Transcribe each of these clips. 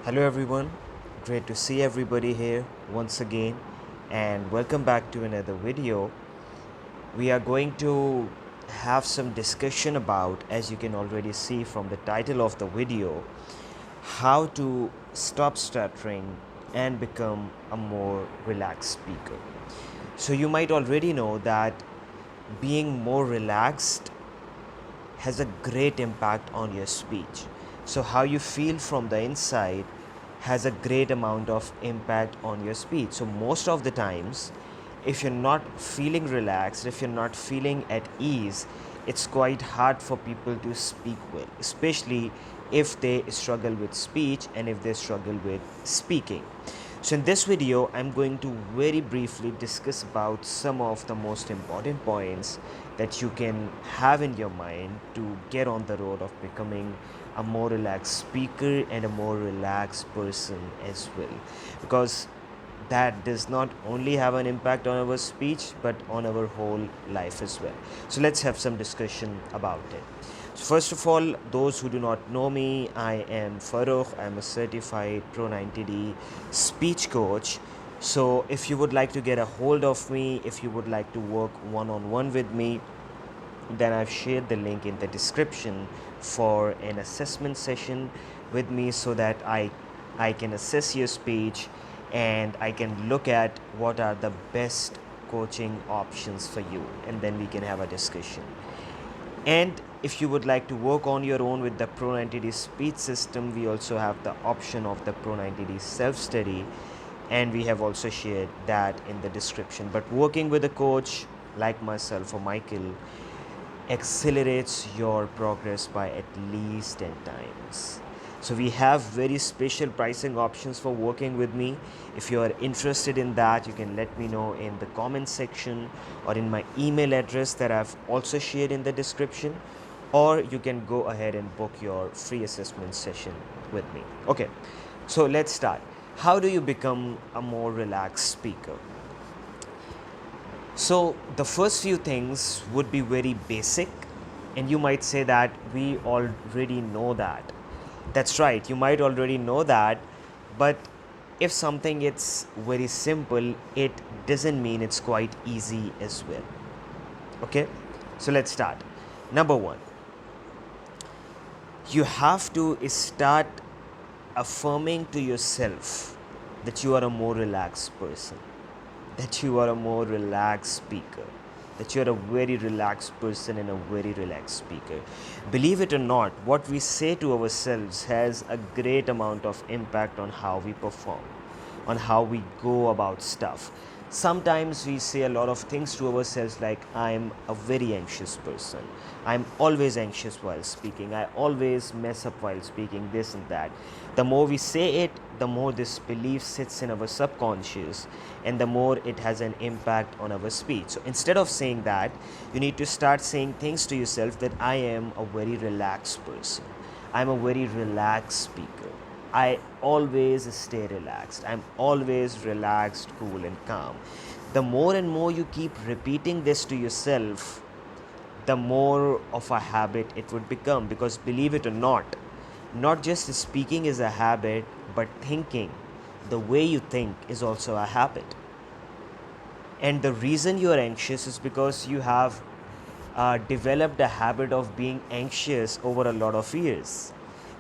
Hello everyone, great to see everybody here once again and welcome back to another video. We are going to have some discussion about, as you can already see from the title of the video, how to stop stuttering and become a more relaxed speaker. So you might already know that being more relaxed has a great impact on your speech. So, how you feel from the inside has a great amount of impact on your speech. So, most of the times, if you're not feeling relaxed, if you're not feeling at ease, it's quite hard for people to speak well, especially if they struggle with speech and if they struggle with speaking. So in this video, I'm going to very briefly discuss about some of the most important points that you can have in your mind to get on the road of becoming a more relaxed speaker and a more relaxed person as well. Because that does not only have an impact on our speech but on our whole life as well. So let's have some discussion about it. So first of all, those who do not know me, I am Farrukh. I'm a certified Pro90d speech coach. So if you would like to get a hold of me, if you would like to work one-on-one with me, then I've shared the link in the description for an assessment session with me so that I can assess your speech and I can look at what are the best coaching options for you, and then we can have a discussion. And if you would like to work on your own with the Pro90d speech system, we also have the option of the Pro90d self-study, and we have also shared that in the description. But working with a coach like myself or Michael accelerates your progress by at least 10 times. So we have very special pricing options for working with me. If you are interested in that, you can let me know in the comment section or in my email address that I've also shared in the description, or you can go ahead and book your free assessment session with me. Okay, so let's start. How do you become a more relaxed speaker? So the first few things would be very basic, and you might say that we already know that. That's right, you might already know that, but if something is very simple, it doesn't mean it's quite easy as well. Okay, so let's start. Number one, you have to start affirming to yourself that you are a more relaxed person, that you are a more relaxed speaker, that you are a very relaxed person and a very relaxed speaker. Believe it or not, what we say to ourselves has a great amount of impact on how we perform, on how we go about stuff. Sometimes we say a lot of things to ourselves like, I'm a very anxious person. I'm always anxious while speaking. I always mess up while speaking, this and that. The more we say it, the more this belief sits in our subconscious and the more it has an impact on our speech. So instead of saying that, you need to start saying things to yourself that I am a very relaxed person. I'm a very relaxed speaker. I always stay relaxed. I'm always relaxed, cool, and calm. The more and more you keep repeating this to yourself, the more of a habit it would become. Because believe it or not just speaking is a habit, but thinking, the way you think, is also a habit. And the reason you are anxious is because you have developed a habit of being anxious over a lot of years.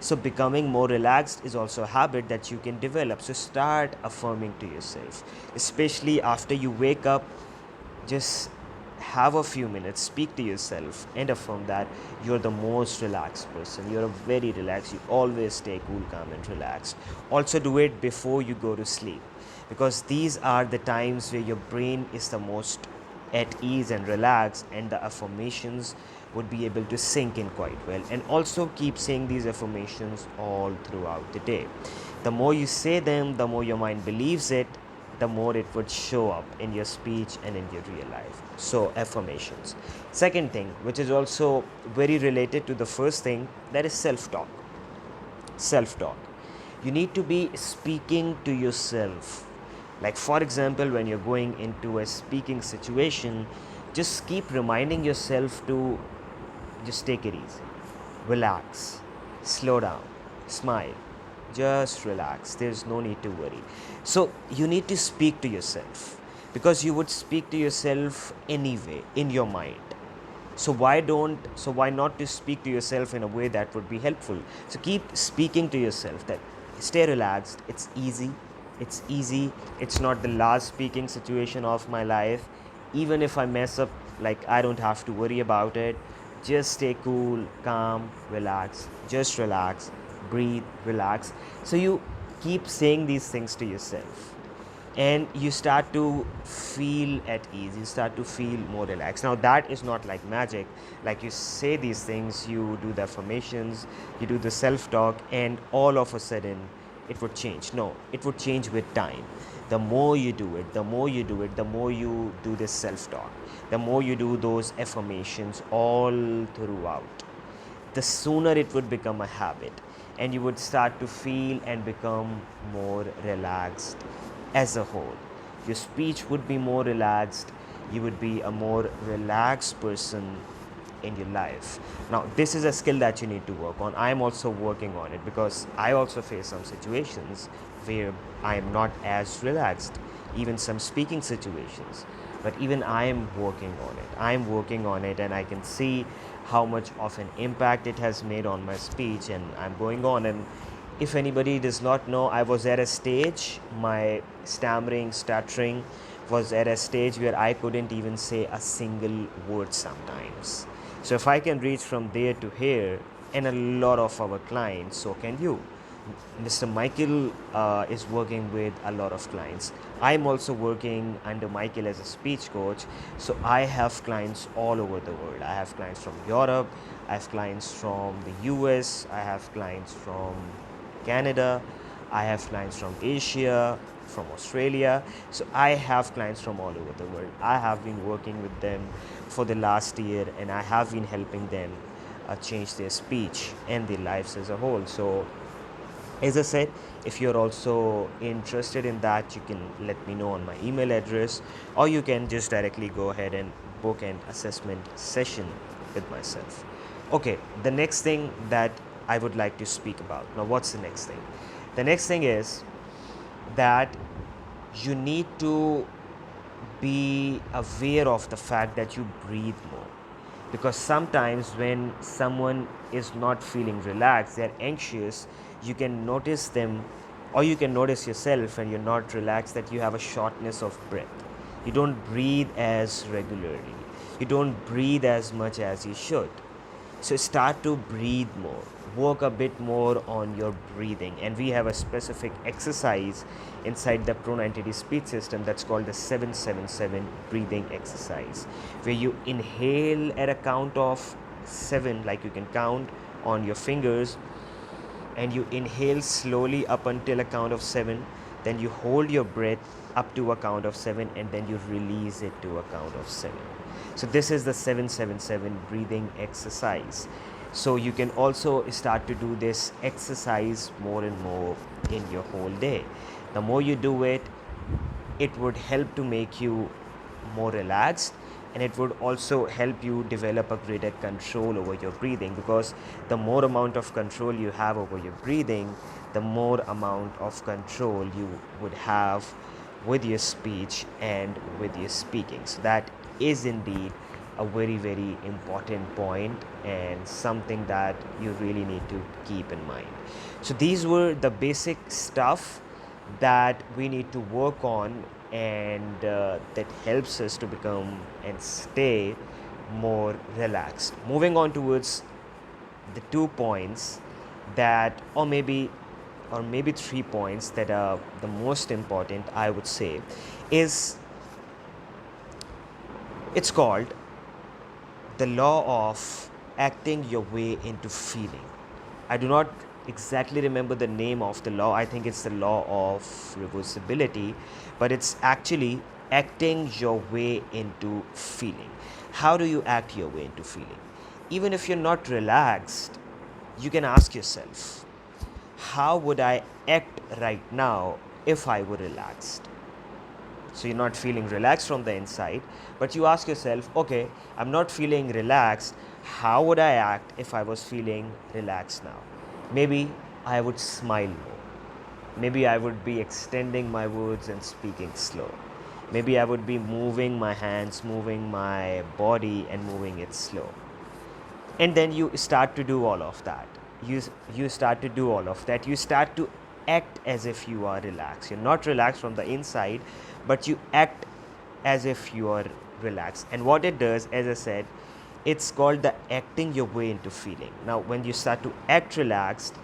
So becoming more relaxed is also a habit that you can develop. So start affirming to yourself, especially after you wake up. Just have a few minutes, speak to yourself and affirm that you're the most relaxed person. You're a very relaxed. You always stay cool, calm, and relaxed. Also do it before you go to sleep, because these are the times where your brain is the most at ease and relaxed, and the affirmations would be able to sink in quite well. And also keep saying these affirmations all throughout the day. The more you say them, the more your mind believes it, the more it would show up in your speech and in your real life. So affirmations. Second thing, which is also very related to the first thing, that is self-talk. Self-talk. You need to be speaking to yourself. Like for example, when you're going into a speaking situation, just keep reminding yourself to just take it easy, relax, slow down, smile, just relax, there's no need to worry. So you need to speak to yourself, because you would speak to yourself anyway in your mind. So why not to speak to yourself in a way that would be helpful? So keep speaking to yourself that stay relaxed, it's easy, it's not the last speaking situation of my life. Even if I mess up, like, I don't have to worry about it. Just stay cool, calm, relax, just relax, breathe, relax. So you keep saying these things to yourself, and you start to feel at ease, you start to feel more relaxed. Now that is not like magic, like you say these things, you do the affirmations, you do the self-talk, and all of a sudden it would change. No, it would change with time. The more you do it, the more you do it, the more you do this self-talk, the more you do those affirmations all throughout, the sooner it would become a habit, and you would start to feel and become more relaxed as a whole. Your speech would be more relaxed, you would be a more relaxed person in your life. Now, this is a skill that you need to work on. I am also working on it, because I also face some situations where I am not as relaxed, even some speaking situations. But even I am working on it. I am working on it, and I can see how much of an impact it has made on my speech, and I'm going on. And if anybody does not know, I was at a stage, my stuttering was at a stage where I couldn't even say a single word sometimes. So if I can reach from there to here, and a lot of our clients, so can you. Mr. Michael is working with a lot of clients. I'm also working under Michael as a speech coach. So I have clients all over the world. I have clients from Europe, I have clients from the US, I have clients from Canada, I have clients from Asia, from Australia. So I have clients from all over the world. I have been working with them for the last year, and I have been helping them change their speech and their lives as a whole. So as I said, if you're also interested in that, you can let me know on my email address, or you can just directly go ahead and book an assessment session with myself. Okay, the next thing that I would like to speak about. Now, what's the next thing? The next thing is that you need to be aware of the fact that you breathe more, because sometimes when someone is not feeling relaxed, they're anxious, you can notice them, or you can notice yourself when you're not relaxed, that you have a shortness of breath. You don't breathe as regularly, you don't breathe as much as you should. So start to breathe more, work a bit more on your breathing. And we have a specific exercise inside the Pro90d speech system that's called the 777 breathing exercise, where you inhale at a count of 7, like you can count on your fingers, and you inhale slowly up until a count of 7, then you hold your breath up to a count of 7, and then you release it to a count of 7. So this is the 777 breathing exercise. So you can also start to do this exercise more and more in your whole day. The more you do it, it would help to make you more relaxed, and it would also help you develop a greater control over your breathing, because the more amount of control you have over your breathing, the more amount of control you would have with your speech and with your speaking. So that is indeed a very, very important point, and something that you really need to keep in mind. So these were the basic stuff that we need to work on, and that helps us to become and stay more relaxed. Moving on towards the 2 points that, or maybe 3 points that are the most important, I would say, is it's called the law of acting your way into feeling. I do not exactly remember the name of the law. I think it's the law of reversibility, but it's actually acting your way into feeling. How do you act your way into feeling? Even if you're not relaxed, you can ask yourself, how would I act right now if I were relaxed? So you're not feeling relaxed from the inside, but you ask yourself, okay, I'm not feeling relaxed. How would I act if I was feeling relaxed now? Maybe I would smile more. Maybe I would be extending my words and speaking slow. Maybe I would be moving my hands, moving my body, and moving it slow. And then you start to do all of that. You start to do all of that. You start to act as if you are relaxed. You're not relaxed from the inside, but you act as if you are relaxed. And what it does, as I said, it's called the acting your way into feeling. Now when you start to act relaxed,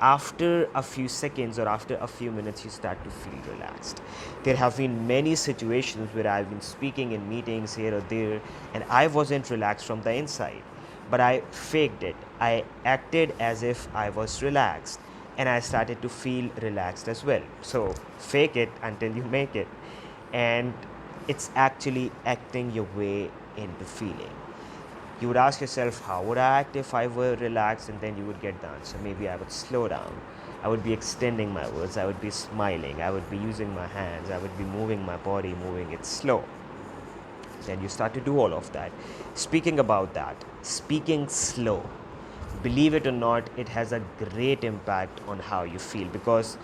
after a few seconds or after a few minutes, you start to feel relaxed. There have been many situations where I've been speaking in meetings here or there, and I wasn't relaxed from the inside, but I faked it. I acted as if I was relaxed, and I started to feel relaxed as well. So fake it until you make it. And it's actually acting your way into feeling. You would ask yourself, how would I act if I were relaxed? And then you would get the answer. Maybe I would slow down. I would be extending my words. I would be smiling. I would be using my hands. I would be moving my body, moving it slow. Then you start to do all of that. Speaking about that, speaking slow, believe it or not, it has a great impact on how you feel, because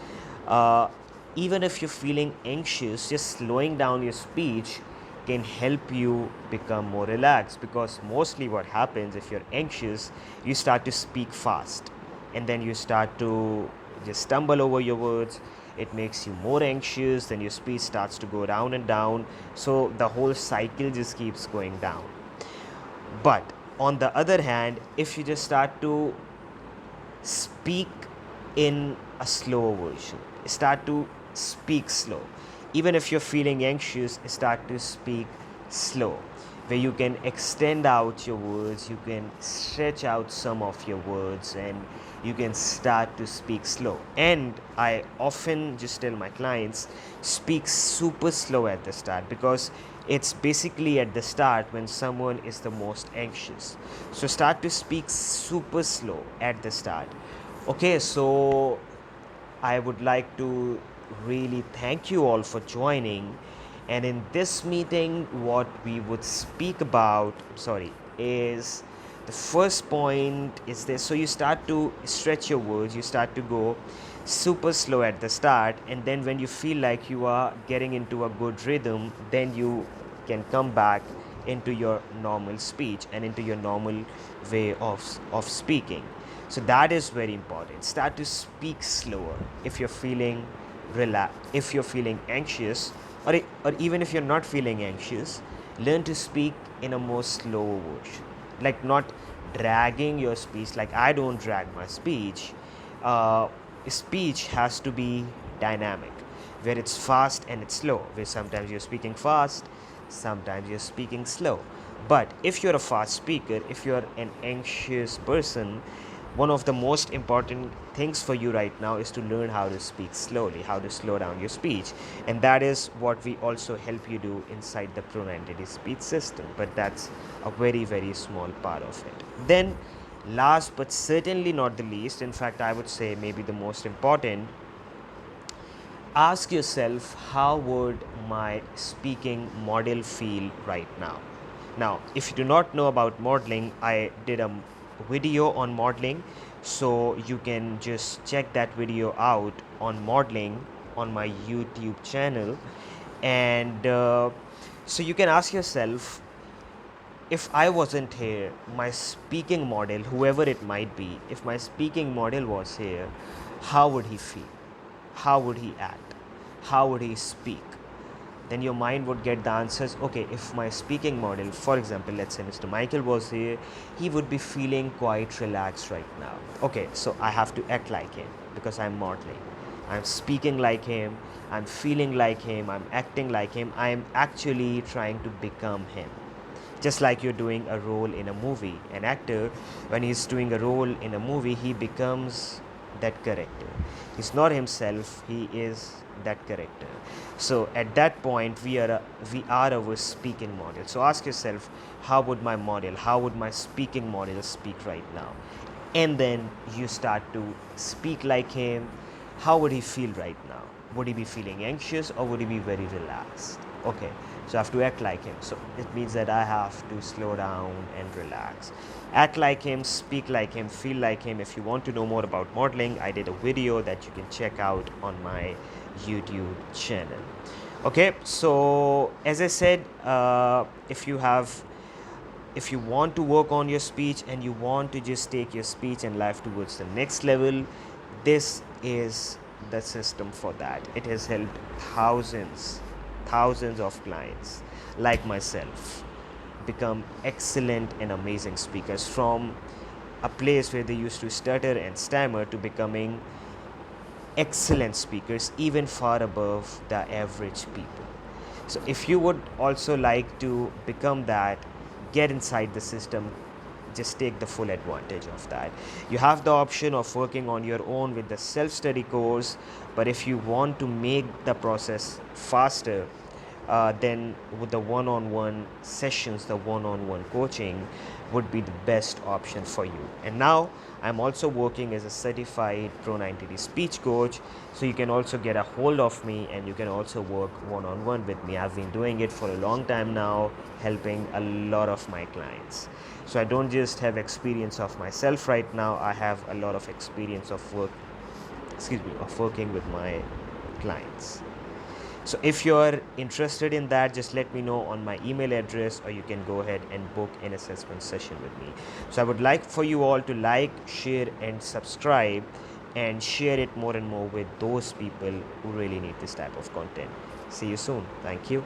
even if you're feeling anxious, just slowing down your speech can help you become more relaxed. Because mostly what happens, if you're anxious, you start to speak fast, and then you start to just stumble over your words. It makes you more anxious, then your speech starts to go down and down, so the whole cycle just keeps going down. But on the other hand, if you just start to speak in a slower version, start to speak slow, even if you're feeling anxious, start to speak slow, where you can extend out your words, you can stretch out some of your words, and you can start to speak slow. And I often just tell my clients, speak super slow at the start, because it's basically at the start when someone is the most anxious. So start to speak super slow at the start. Okay, so I would like to really thank you all for joining. And in this meeting, what we would speak about, is the first point is this. So you start to stretch your words, you start to go super slow at the start, and then when you feel like you are getting into a good rhythm, then you can come back into your normal speech and into your normal way of speaking. So that is very important. Start to speak slower if you're feeling if you're feeling anxious, or even if you're not feeling anxious, learn to speak in a more slower version, like not dragging your speech. Like I don't drag my speech. Speech has to be dynamic, where it's fast and it's slow, where sometimes you're speaking fast, sometimes you're speaking slow. But if you're a fast speaker, if you're an anxious person, one of the most important things for you right now is to learn how to speak slowly, how to slow down your speech. And that is what we also help you do inside the Pro90d speech system. But that's a very, very small part of it. Then, last but certainly not the least, in fact, I would say maybe the most important, ask yourself, how would my speaking model feel right now? Now, if you do not know about modeling, I did a video on modeling, so you can just check that video out on modeling on my YouTube channel. And so you can ask yourself, if I wasn't here, my speaking model, whoever it might be, if my speaking model was here, how would he feel? How would he act? How would he speak? Then your mind would get the answers. Okay, if my speaking model, for example, let's say Mr. Michael was here, he would be feeling quite relaxed right now. Okay, so I have to act like him because I'm modeling. I'm speaking like him, I'm feeling like him, I'm acting like him, I'm actually trying to become him. Just like you're doing a role in a movie, an actor, when he's doing a role in a movie, he becomes that character. He's not himself, he is that character. So at that point, we are our speaking model. So ask yourself, how would my model, how would my speaking model speak right now? And then you start to speak like him. How would he feel right now? Would he be feeling anxious, or would he be very relaxed? Okay, So I have to act like him. So it means that I have to slow down and relax. Act like him, speak like him, feel like him. If you want to know more about modeling, I did a video that you can check out on my YouTube channel. Okay, so as I said, if you want to work on your speech and you want to just take your speech and life towards the next level, this is the system for that. It has helped thousands of clients like myself become excellent and amazing speakers, from a place where they used to stutter and stammer to becoming excellent speakers, even far above the average people. So if you would also like to become that, get inside the system, just take the full advantage of that. You have the option of working on your own with the self-study course, but if you want to make the process faster, then with the one-on-one sessions, the one-on-one coaching would be the best option for you. And now I'm also working as a certified Pro90d speech coach, so you can also get a hold of me and you can also work one-on-one with me. I've been doing it for a long time now, helping a lot of my clients. So I don't just have experience of myself right now, I have a lot of experience of working with my clients. So if you're interested in that, just let me know on my email address, or you can go ahead and book an assessment session with me. So I would like for you all to like, share and subscribe, and share it more and more with those people who really need this type of content. See you soon. Thank you.